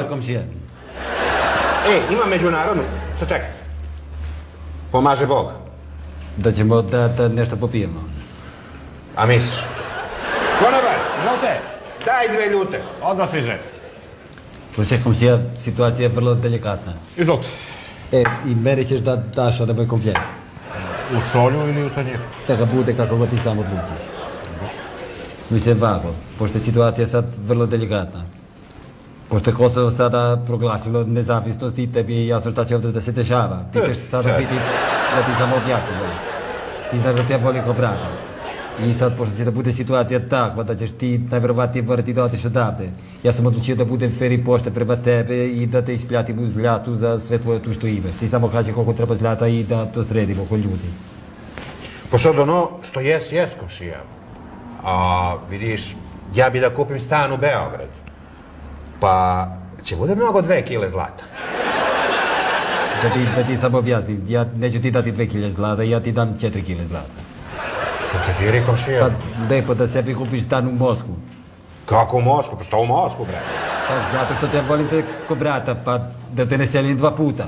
komšija. Ima međunarodnu. Sad čekaj. Pomaže Bog. Da ćemo da nešto popijemo. A misliš? Konobar, Izvolite. daj 2 ljute. Odmah stiže. Slušaj, komšija, situacija je vrlo delikatna. Izvolite. I meni ćeš da daš da moj komplet. U šolju ili u tanjir? Tako bude kako god ti sam odlučiš. Mislim ovako, pošto je situacija sad vrlo delikatna. Pošto je Kosovo sada proglasilo nezavisnost i tebi je jasno šta će ovdje da se dešava. Ti ćeš sada biti da ti samo objasnim. Ti znaš da te voli ko brata. I sad, pošto će da bude situacija takva da ćeš ti najverovatnije morati da odeš odavde. Ja sam odlučio da budem fer i pošten prema tebe i da te ispljatim u zljatu za sve tvoje tu što imaš. Ti samo kaži koliko treba zljata i da to sredimo ko ljudi. Pa sad ono što jes komšija. A vidiš, ja bi da kupim stan u Beogradu. Pa će bude mnogo 2 kile zlata. Da ti samo objasnim, ja neću ti dati 2 kile zlata, ja ti dam 4 kile zlata. Što 4 komšija? Pa lepo da sebi kupiš stan u Moskvu. Kako u Moskvu? Pa što u Moskvu, bre? Pa zato što te volim te ko brata, pa da te ne selim 2 puta.